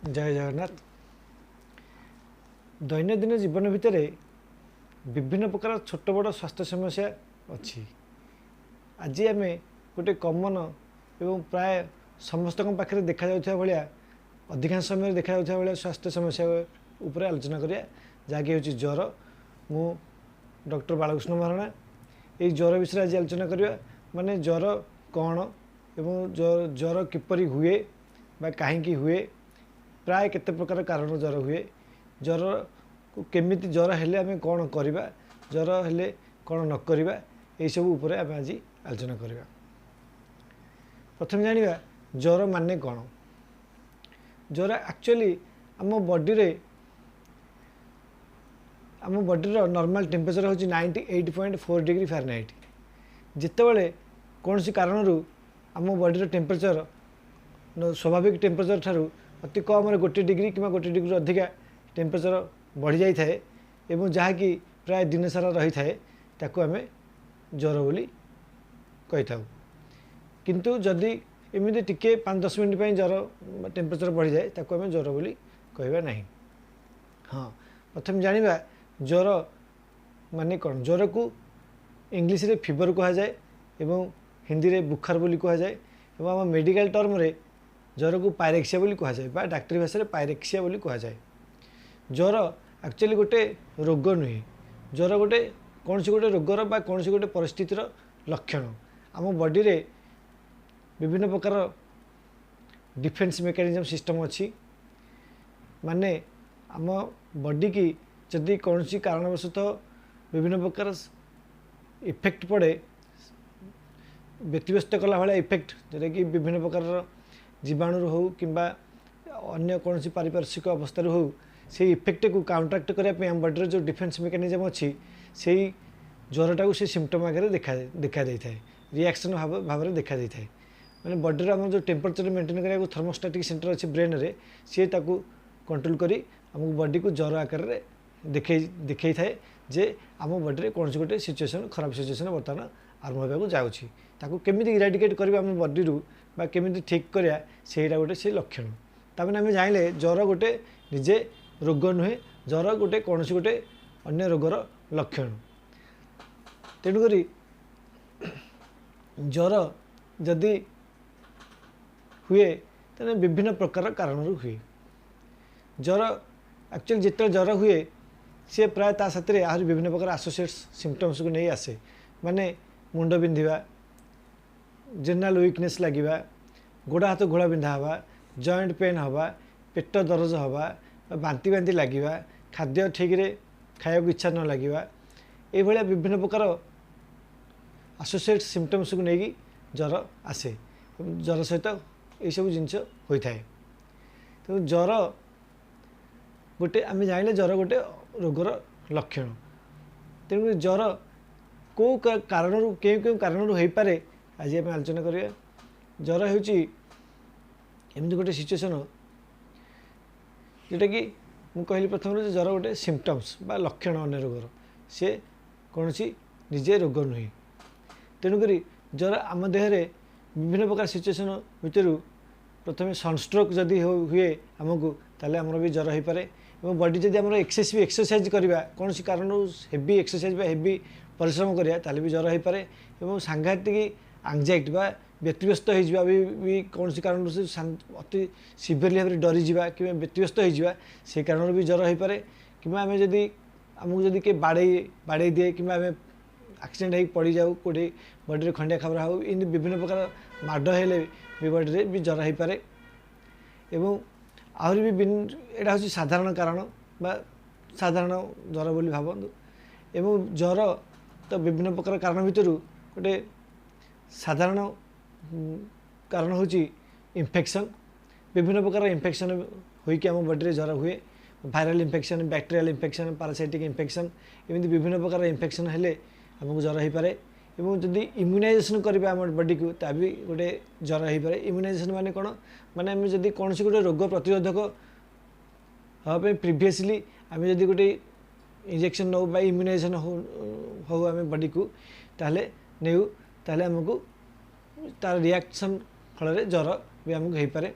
जय जगन्नाथ। दैनंदिन जीवन भितर विभिन्न प्रकार छोट बड़ स्वास्थ्य समस्या अच्छी। आज आम गोटे कमन एवं प्राय समस्त पाखे देखा भाया अधिकांश समय देखा भाया स्वास्थ्य समस्या उपर आलोचना करिया जहाँकि हूँ ज्वर। मु डॉक्टर बालकृष्ण महाराणा ये ज्वर विषय आज आलोचना करवा माने ज्वर कौन एवं ज्वर किपरि हुए बा कहीं हुए, प्राय केते प्रकार कारण ज्वर हुए, ज्वर को केमिति ज्वर हेले आमे कौन करवा, ज्वर हेले कौन न करवा, यही सब उपरे आमे आज आलोचना करवा। प्रथम जानिबा ज्वर माने कौन। ज्वर एक्चुअली आम बॉडी नॉर्मल टेम्परेचर हूँ 98.4 डिग्री फारेनहाइट। जितेबाला कौन सी कारण आम बॉडी टेम्परेचर स्वाभाविक टेम्परेचर ठारू अति कम गोटे डिग्री कि गोटे डिग्री अधिका टेम्परेचर बढ़ी जाए एवं जहाँकि प्राय दिन सारा रही थाए ताकू आम ज्वर बोली कही था। किंतु जदि एमती टिके 5-10 मिनट पर ज्वर टेम्परेचर बढ़ी जाए ताकू आम ज्वर बोली कहवा नहीं। हाँ, प्रथम जानिबा ज्वर माने कौन। ज्वर को इंग्लिश रे फीवर कहा जाए एवं हिंदी रे बुखार बोली कहा जाए एवं आम मेडिकल टर्म रे ज्वर को पायरेक्सिया बोली कहा जाए बा डाक्तरी भाषा रे पायरेक्सिया बोली कहा जाए। ज्वर एक्चुअली गोटे रोग नुहे। ज्वर गोटे कौन सी गोटे रोगर बा कौन सी गोटे परिस्थितिर लक्षण। आम बॉडी रे विभिन्न प्रकार डिफेन्स मेकानिज्म सिस्टम अच्छी। माने आम बॉडी की जदि कौन सी कारणवशतः विभिन्न प्रकार इफेक्ट पड़े, व्यतिव्यस्त कला भाया इफेक्ट जोटा कि विभिन्न प्रकार जीवाणु हो कि अन्य कौन सी पारिपार्श्विक अवस्था हो, से इफेक्ट को काउंटरैक्ट करने आम बॉडी जो डिफेन्स मेकानिज्म अच्छी से ज्वरटा को से सिम्पटम आगे देखा दे था, रिएक्शन भाव में देखा दे था। मैंने बॉडी आम जो टेम्परेचर मेंटेन करा थर्मोस्टैटिक सेंटर अच्छे ब्रेन रे सी ताकू कंट्रोल करी आमको बॉडी को ज्वर आकार देखई थाए जे आम बॉडी कौन सी गोटे सिचुएसन खराब सिचुएसन बर्तमान आरंभ होगा जाऊँगी ताकू केमी इराडिकेट करवा आम बॉडी रू बा केमी ठीक करा सेटा गोटे से लक्षण। तमें आम जाइले ज्वर गोटे निजे रोग नुहे, ज्वर गोटे कौन सी गोटे अन्य रोगर लक्षण। तेणुक ज्वर जदि हुए तो विभिन्न प्रकार कारण हुए। ज्वर एक्चुअली जिते ज्वर हुए सी प्राय ता साथ आहरी विभिन्न प्रकार एसोसिएट्स सिम्पटम्स को नहीं आसे। माने मुंड बिंधा, जेनराल वीकनेस लगे, गोड़ हाथ घोड़ा बिंधा हवा, जॉइंट पेन हवा, पेट दरज हवा, बांती बांती लगे, खाद्य ठीक रे खाया इच्छा न लगे, ये विभिन्न प्रकार एसोसिएट सिम्पटम्स को लेकिन ज्वर आसे। ज्वर सहित यही सब जिनस होता है। तो ज्वर गोटे आम जाइले ज्वर गोटे रोगर लक्षण। तेणु ज्वर कौ कारण क्यों कारण हो पारे आज आम आलोचना करिया। ज्वर होमती गोटे सिचुएसन जोटा कि मुझे कहली प्रथम ज्वर गोटे सिम्पटम्स बा लक्षण अन्य रोगर, सी कौन सी निजे रोग नुहे। तेणुक ज्वर आम देहरे विभिन्न प्रकार सिचुएसन भितर प्रथम सनस्ट्रोक जदि हुए आमको ताले आमर भी ज्वर हो पारे। और बॉडी जदि आम एक्सेसिव एक्सरसाइज करवा कौन सी कारण हेवी एक्सरसाइज बा हेवी परिश्रम करिया ताले भी ज्वर हो पारे। और सांघातिक एंजाइटी बा व्यतिव्यस्त हो भी कौन सी कारण से अति सीवियरली भाव में डरीजा कि व्यतिव्यस्त हो से कारण भी ज्वर हो पारे। कि आम जदि आमको जदि के बाड़े दिए कि आम एक्सीडेंट हो पड़ जाऊ कौटे बॉडी खंडिया खबरा हो, इन विभिन्न प्रकार माड़ हेले भी बॉडी भी ज्वर हो पारे। एवं आहरी भी यहाँ हूँ साधारण कारण बा साधारण ज्वर बोली भावतु। एवं ज्वर तो विभिन्न प्रकार कारण भितर गोटे साधारण कारण हूँ इन्फेक्शन। विभिन्न प्रकार इन्फेक्शन होइकि आम बॉडी ज्वर हुए। Viral infection, bacterial infection, parasitic infection, एमती विभिन्न प्रकार इन्फेक्शन हेले आमको ज्वर हो पारे। एवं जदि इम्यूनाइजेशन करिबा आम बॉडी को ता भी गोटे ज्वर हो पारे। इम्यूनाइजेशन माने कौन, माने आम जदि कौन सी गोटे रोग प्रतिरोधक हाँ प्रिवियसली आम जदि गोटे इंजेक्शन नौ बा इम्यूनाइजेशन हो आम बॉडी को ताले नेउ ताले आमको तार रिएक्शन फल ज्वर भी आमको हो पारे।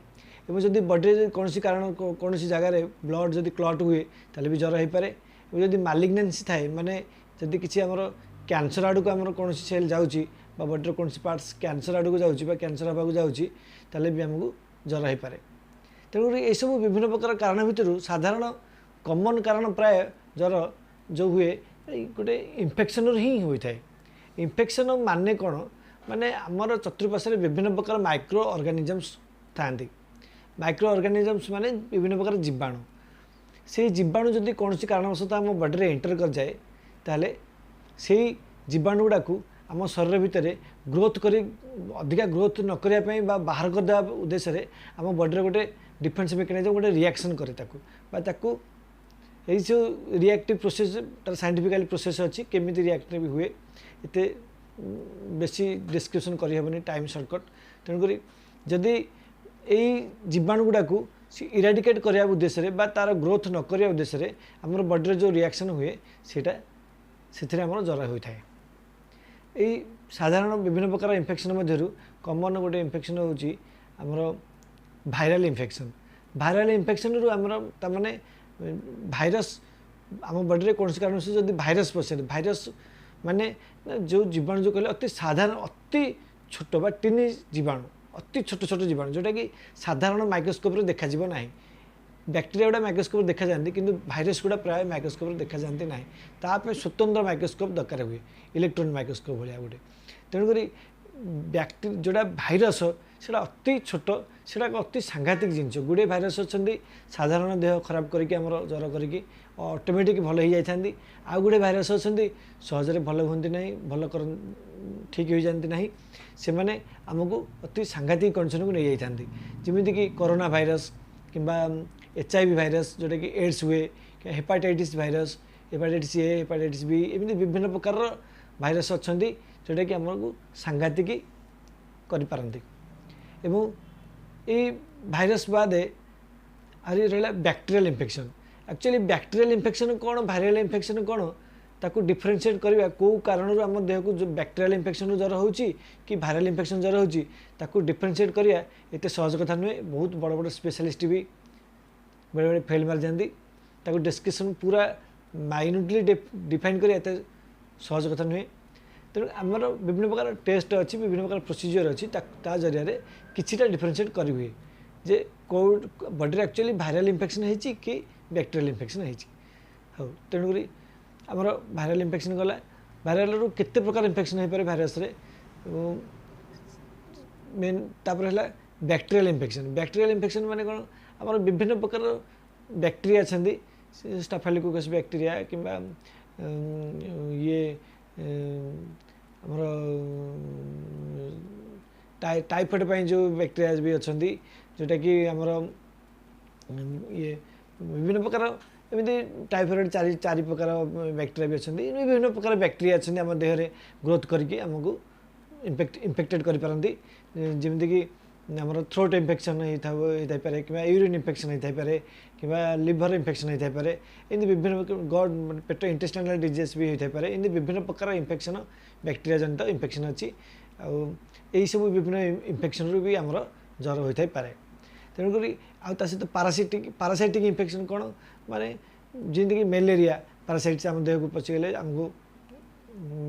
एवं जदि बॉडी कौन कारण कौन जगार ब्लड जदि क्लट हुए ताले भी ज्वर हो पारे जदि मालिग्नेंसी थाए माने जदि किसी आमर कैंसर आड़ को आमर कौन सेल जाऊँगी बॉडी कौन पार्ट्स कैंसर आड़ को जाऊँगी कैंसर हाँ जाऊँगी ताले भी आमको ज्वर हो पारे तेणुक ये सब विभिन्न प्रकार कारण भितर साधारण कॉमन कारण प्राय ज्वर जो हुए गोटे इन्फेक्शन ही होता है। इन्फेक्शन माने कौन माने आमर चतुर्पार्श्व विभिन्न प्रकार माइक्रो ऑर्गेनिजम्स था माइक्रो ऑर्गेनिजम्स माने विभिन्न प्रकार जीवाणु से जीवाणु जदि कौन कारणवश आम बॉडी में एंटर कर जाए ताले से जीवाणु गुड़ा आम शरीर भितर ग्रोथ कर अधिका ग्रोथ न करने बाहर करदे उद्देश्य आम बॉडी गोटे डिफेन्स मेकानिजम गोटे रिएक्शन करे ताकू यही जो रिएक्टिव प्रोसेस तार साइंटिफिकली प्रोसेस अच्छी केमी रिएक्टिव हुए इतने बेसी डिस्क्रिप्शन करहबनी टाइम सर्टकट तेणुक जदि यही जीवाणु गुड़ा इराडिकेट करने उद्देश्य तार ग्रोथ न करने उद्देश्य आम बॉडी जो रिएक्शन हुए से आम ज्वर होता है। यही साधारण विभिन्न प्रकार इन्फेक्शन मध्य कॉमन गोटे इन्फेक्शन होची आमर भाइराल इन्फेक्शन। भाइराल इन्फेक्शन रु आमर तमाने भाइरस आम बॉडी में कौन कारण से जब भाइरस पशे भाइरस माने जो जीवाणु जो कहले अति साधारण अति छोट बा टिनी जीवाणु अति छोट छोट जीवाणु जोटा कि साधारण माइक्रोस्कोप रे देखा जीव नाही बैक्टेरिया गुड़ा माइक्रोस्कोप देखा जाती किंतु भाइरस गुड़ा प्राय माइक्रोस्कोप देखा जाती ना ताप स्वतंत्र माइक्रोस्कोप दरकार हुए इलेक्ट्रॉन माइक्रोस्कोप भाया गोटे तेणुक बैक्टेरिया जोड़ा भाइरस से अति छोट से अति सांघातिक जिनस गुड़े भाइरस अच्छा साधारण देह खराब करके ज्वर करके ऑटोमेटिक भल हो जाती आउ गुड़े भाइरस अच्छा सहजरे भल हमें ना भल कर ठीक हो जाती ना से मैंने आमको अति सांघातिक कंडीशन को नहीं जाती जमीक कोरोना भाइरस किंबा HIV भाइरस जोटा कि एड्स हुए hepatitis virus hepatitis A hepatitis B एमती विभिन्न प्रकार भाइरस अच्छा जोटा कि आमको सांघातिक करपारती एवं ये भाइरस बाद आहरी रहा bacterial infection. Actually bacterial infection कौन भाइरल इन्फेक्शन कौन ताकू डिफरेन्शिएट करवा कौ कारण आम देह को जो बैक्टेरियल इन्फेक्शन ज्वर हो कि भाइरल इन्फेक्शन ज्वर हो डिफरेन्शिएट करवा एत सहज कथा नुहे बहुत बड़ बड़ स्पेशलिस्ट भी बड़े बड़े फेल मार जाती डिस्क्रिप्शन पूरा माइन्यूटली डिफाइन कर सहज कथा नुहे तेणु आमर विभिन्न प्रकार टेस्ट अच्छी विभिन्न प्रकार प्रोसीजर अच्छी जरिया किसीटा डिफरेन्शिएट कर हुए जे कौ बॉडी एक्चुअली भाइरल इन्फेक्शन है कि बैक्टेरियल इन्फेक्शन है तेणुक आमर भाइरल इन्फेक्शन गला भाइरल रु केते प्रकार इन्फेक्शन हो पारे भाइरस रे मेन तापर है बैक्टेरियल इन्फेक्शन माने कौन आमर विभिन्न प्रकार बैक्टेरिया अच्छा स्टाफिलोकोकस बैक्टेरिया किंबा ये आमर टाइफॉइड जो बैक्टेरिया भी अच्छा जोटा कि आमर ये विभिन्न प्रकार एमती टाइफॉइड चारि प्रकार बैक्टेरिया भी अच्छा विभिन्न प्रकार बैक्टेरिया अच्छा आम देह ग्रोथ करके आमको इन्फेक्टेड करपारती जमीक आमर थ्रोट इन्फेक्शन होता पारे कि यूरिन इन्फेक्शन होता पारे कि लिवर इन्फेक्शन होता पारे एमती विभिन्न गड पेट इंटेस्टाइनल डिजीज भी होता पारे एमती विभिन्न प्रकार इन्फेक्शन बैक्टेरिया जनित इन्फेक्शन अच्छी आई सब विभिन्न इन्फेक्शन रू भी आमर ज्वर होता पारे तेणुक सहित पारासाइटिक इन्फेक्शन कौन माने जमीक मलेरिया पारासाइट्स आम देह को पशिगले आमको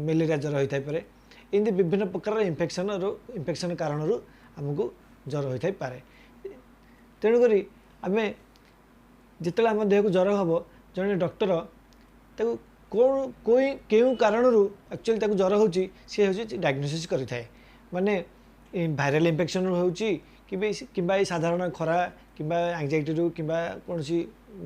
मलेरिया ज्वर होता पारे एमती विभिन्न प्रकार इन्फेक्शन कारण आमको ज्वर होता पारे तेणुक आम जिते आम देह को ज्वर हम जड़े डॉक्टर कौन क्यों कारण एक्चुअली ज्वर हो सी हूँ डायग्नोसिस करें माने भाइरल इन्फेक्शन कि साधारण खरा कि एंजाइटी रू कि कौन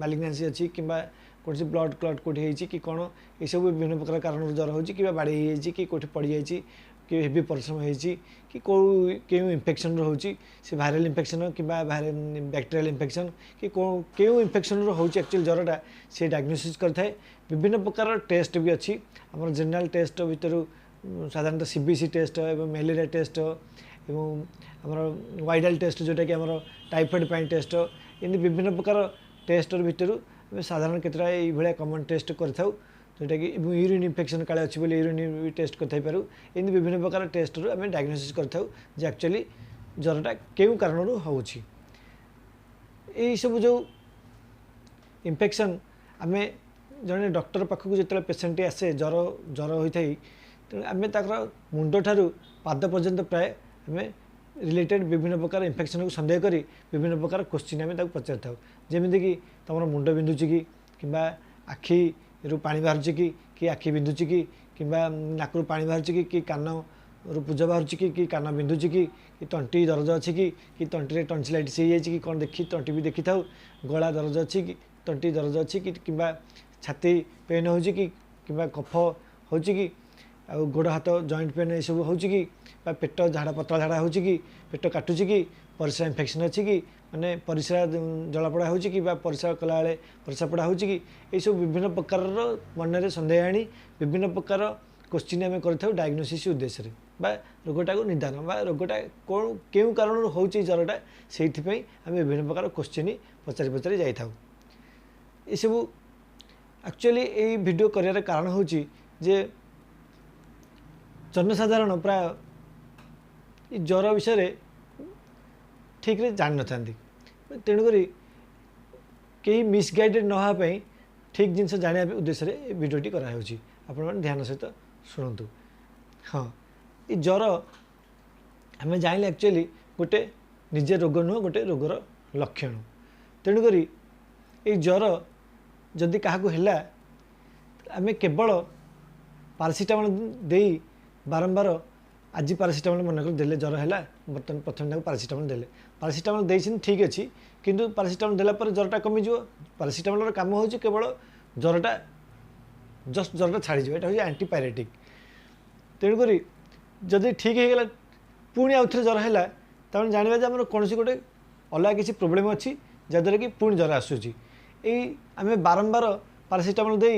मालिग्नेंसी अच्छी कि कौन ब्लड क्लट कौटी कि कौन ये सब विभिन्न प्रकार कारण ज्वर हो कि बाड़ी कि कौटी पड़ जाए कि हेवी परिश्रम होती कि क्यों इन्फेक्शन रोचे से भाइरल इन्फेक्शन कि बैक्टेरियल इन्फेक्शन कि क्यों इन्फेक्शन रोचे एक्चुअली ज्वरटा से डायग्नोसिस करता विभिन्न प्रकार टेस्ट भी अच्छी आम जनरल टेस्ट भितर साधारणतः CBC टेस्ट एवं मलेरिया टेस्ट एवं आमर वाइडल टेस्ट जोटा कि आमर टाइफॉइड टेस्ट एमती विभिन्न प्रकार टेस्ट भितर साधारण केतटा ये कमन टेस्ट करता जोटा कि यूरिन इन्फेक्शन काले अच्छी बोले यूरिन भी टेस्ट कर एमती विभिन्न प्रकार टेस्ट आम डायग्नोसिस करता एक्चुअली ज्वरटा क्यों कारण हो यही सब जो इन्फेक्शन आम जड़े डॉक्टर पाखक जो पेसेंट आसे ज्वर ज्वर होता है तेणु आम मुंड ठारू पाद पर्यंत प्राय आम रिलेटेड विभिन्न प्रकार इन्फेक्शन को सन्देह करी विभिन्न प्रकार क्वेश्चन आम पचारि था जमीक तुम मुंड बिंधुची कि आखि रु पानी बाहर कि आखि बिंधुची कि नाकरू पानी बाहर कि कान रु पूजा बाहर कि कान बिंधुची कि तंटी दरज अच्छी कि तंटी टंसिलाइटिस हो जाए कि कौन देखी तंटी भी देखी था गला दरज अच्छी कि तंटी दरज अच्छी कि छाती पेन हो कि कफ हो कि गोड़ हाथ जॉइंट पेन ये सब हो कि पेट झाड़ा पतला झाड़ा हो कि पेट काटुची कि परिस्रा इन्फेक्शन अच्छी कि माने परिस्रा जलापड़ा हो कि परिस्रा कला बेले परिस्रा पड़ा हो कि ये सब विभिन्न प्रकार मन में सन्देह आनी विभिन्न प्रकार क्वेश्चन आम कर डायग्नोसिस उद्देश्य बा रोगटा को निदान बा रोगटा कौन क्यों कारण हो ज्वरटा से आम विभिन्न प्रकार क्वेश्चन पचारि पचारि जाई ये सब एक्चुअली यही वीडियो कर कारण हूँ जे जनसाधारण प्राय ज्वर विषय ठीक रे जान न था तेणुक कहीं मिसगाइडेड नहापी ठीक जिनस जाना उद्देश्य वीडियोटी कराई आपण ध्यान सहित शुणु। हाँ ये ज्वर आम जान एक्चुअली गोटे निजे रोग नुह गोटे रोगर लक्षण तेणुक ये ज्वर जदि क्या आम केवल पारासीटामोल दे बारंबार आज पारासीटामोल मनकर देले ज्वर है बर्तमान प्रथम पारासीटामोल देले पारासीटामोल देछिन ठीक अच्छी किंतु पारासीटामोल देला पर ज्वरटा कमिज पारासीटामोल काम हो केवल ज्वरटा जस्ट ज्वरटा छाड़ी यहाँ हूँ एंटीपायरेटिक तेणुक जदि ठीक हो गला पुणी आउ थे ज्वर है तमें जानवा आम कौन गोटे अलग किसी प्रोब्लेम अच्छी जहाँद्वारा कि पुणी ज्वर आसूँ आम बारंबार पारासीटामोल दे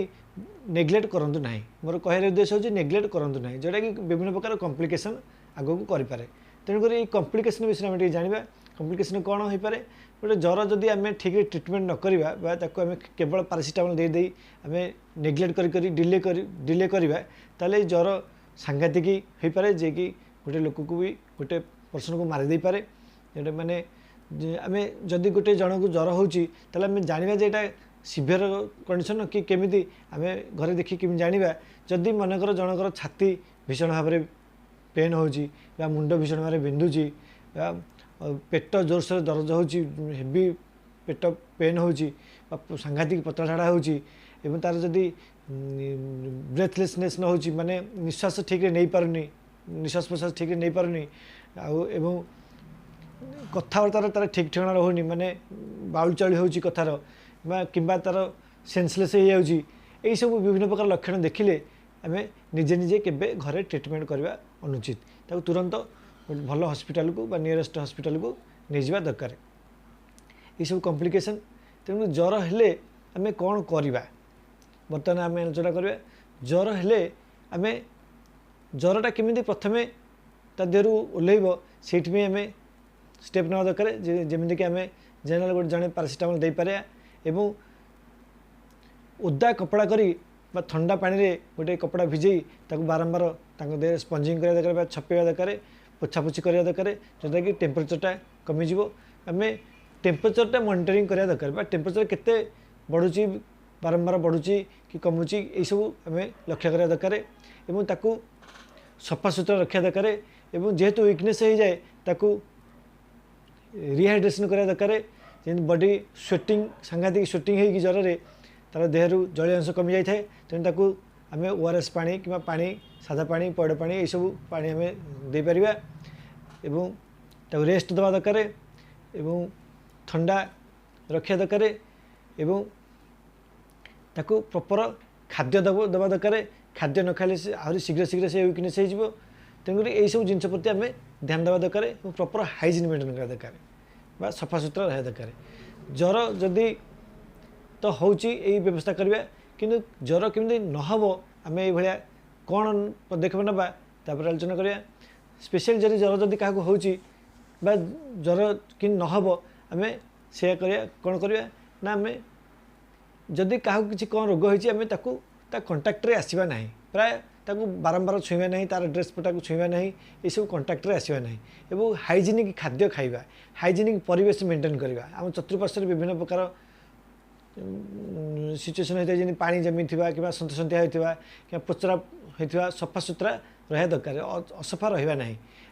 नेग्लेक्ट करूँ ना मोर कहर उद्देश्य हूँ नेग्लेक्ट करूँ ना जोटा कि विभिन्न प्रकार कम्प्लिकेसन आगू करें तेणुक ये कम्प्लिकेसन विषय में जानवा कम्प्लिकेसन कौन हो पारे गोटे ज्वर जदि आम ठीक ट्रिटमेंट न करवा आम केवल पारासीटामोल दे आम नेग्लेक्ट कर डिले करवा ताले ज्वर सांघातिक हो पारे जे कि गोटे लोक को भी गोटे पर्सन को मारिदे पारे जोटा माने आम जदि गोटे जन को ज्वर होमें जानवा जे सीवियर कंडीशन कि केमिति आम घरे देखी केमी जाना जदि मनकर जनकर छाती भीषण भाव में पेन हो मुंड भीषण भाव में बिंधुची पेट जोरसोर दर्द हो हेवी पेट पेन हो सांघातिक पतला झाड़ा हो तार जदि ब्रेथलेसनेस न हो माने निश्वास ठीक नहीं पारुनी निश्वास प्रश्वास ठीक नहीं पारुनी आउ कथबार्तार तार ठीक ठिकाना रहुनी माने बाउल चाउली हो कथार कि तार सेन्सलेस हो जाए सब विभिन्न प्रकार लक्षण देखिले आम निजे निजे केबे घरे ट्रिटमेंट करवा अनुचित ताको तुरंत भल हॉस्पिटल को नियरेस्ट हॉस्पिटल को नहीं जावा दरकार ये सब कॉम्प्लिकेशन तेणु ज्वर हेले आम कौन करवा बर्तमान आम आलोचना करवा ज्वर हेले आम ज्वरटा केमिति प्रथमे ता देहरु ओह्लैब सेठी आम स्टेप ना दरकार जमीक आम जेनेल गोटे जड़े पारासीटामोल दे पारे एवं ओदा कपड़ा करी ठंडा पानी रे गोटे कपड़ा भिजई ताको बारंबार देह स्पंजिंग करा दरकार छपेवा दरकार पोछापोछि करा दरकार जोटा कि टेम्परेचरटा कमिज आम टेम्परेचरटा मॉनिटरिंग करा दरकार टेम्परेचर केते बढ़ुची बारंबार बढ़ुची कि कमुची ये सब आम लक्ष्य करा दरकार एवं ताकू सफा सुतरा रखा दरकार एवं जेहेतु वीकनेस हो जाए ताकू रिहाइड्रेशन करा दरकार जेन बॉडी स्वेटिंग सांघातिक स्वेटिंग हो ज्वर में तार देहरु जलीय अंश कमी जाए तेणु ताकू आम ओआरएस पानी कि पानी सादा पानी पौड़ पानी ये सब पानी आम दे पारिबा एवं ताकू रेस्ट दवा दरकार एवं ठंडा रखा दरकार एवं ताकू प्रॉपर खाद्य दवा दरकार खाद्य न खाले आहरी शीघ्र शीघ्र से वीकनेस हो तेणुक यही सब जिन प्रति आम ध्यान देवा दरकार प्रॉपर हाइजीन मेंटेन करा दरकार बा सफा सुतरा रहा दरकार ज्वर जदि तो होची यही व्यवस्था करवा किंतु ज्वर केमती नहब आम ये कौन पदक्षेप नवा तापर आलोचना करवा स्पेशल जदि ज्वर जदि क्या होची ज्वर कि नहब आम से कौन करवा ना आम जदि क्या किसी कौन रोग होती आम ताकू कंटाक्ट रे आसवा ना प्राय ताकू बारंबार छुईवा नहीं, तार ड्रेस पटा को छुईवा नहीं, ये सब कंटाक्ट रे आसीबा नहीं। एवं हाइजेनिक खाद्य खाइबा, हाइजेनिक परिवेश मेंटेन करवा। आम चतुर्पार्श्व विभिन्न प्रकार सिचुएसन होता है, जमी पानी जमी थी कि सतसंतिया होता कि पोचरा होता सफा सुतरा रहा दरकार, असफा रहा ना,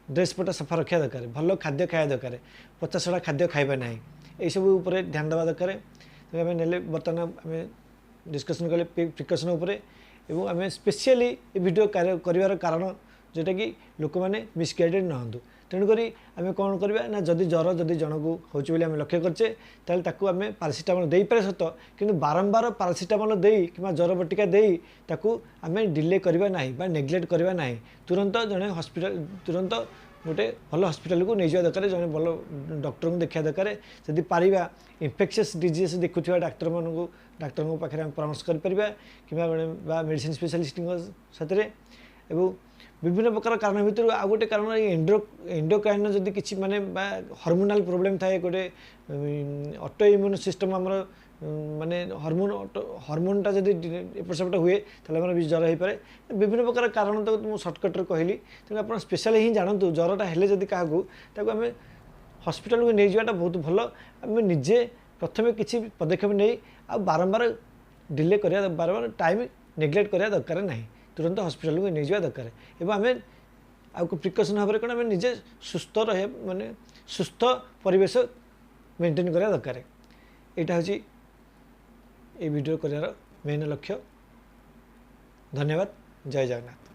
ड्रेस पटा सफा रखा दरकार, भल खाद्य खाया दरकार, पचासड़ा खाद्य खाइबा ना, यू ध्यान देवा दरकार। आम ने बर्तमान आम डिस्कसन कले प्रिकसन एवं आम स्पेशली ये वीडियो कर कारण जोटा कि लोक मैंने मिसगाइडेड न हूँ। तेणुक आम कौन करवा ना, जदि ज्वर जदि जनक होची आम लक्ष्य करचे ताल ताकू आम पारासीटामोल दे पारे सत, किंतु बारंबार पारासीटामोल दे कि ज्वर बटिका दे ताकू आम डिले करवा ना बा नेग्लेक्ट करवा ना। तुरंत जड़े हॉस्पिटल तुरंत गोटे भल हॉस्पिटल को नहीं जावा दरकार, जड़े भल डॉक्टर को देखा दरकार। जदि पारिबा इन्फेक्शियस डिजीज देखुवा डाक्तर मानू डाक्तर पाखे परामर्श कर कि मेडिसिन स्पेशलिस्ट साथ एवं विभिन्न प्रकार कारण भितर आ गोटे कारण एंडोक्राइन जदि किसी माने हार्मोनाल प्रोब्लेम थाए, गोटे ऑटो इम्यून सिस्टम आमर माने हार्मोनटा जदि एपट सेपट हुए ताले भी ज्वर हो पाए। विभिन्न प्रकार कारण तो मुझे सर्टकट्रे कहली, तेणु आप स्पेशल ही जानतु ज्वरटा हेले जदि क्या आम हॉस्पिटल को नहीं जावाटा बहुत भल। आम निजे प्रथम किसी पदक्षेप नहीं आ बारंबार डिले करा, बारंबार टाइम नेग्लेक्ट करा दरकार ना, तुरंत हॉस्पिटल को नहीं जावा दरकार। एवं आम आपको प्रिकसन भाव में कौन आम निजे सुस्थ रहे माने सुस्थ परिवेश मेंटेन करा दरकार। यहाँ हूँ ये वीडियो करार मेन लक्ष्य। धन्यवाद। जय जगन्नाथ।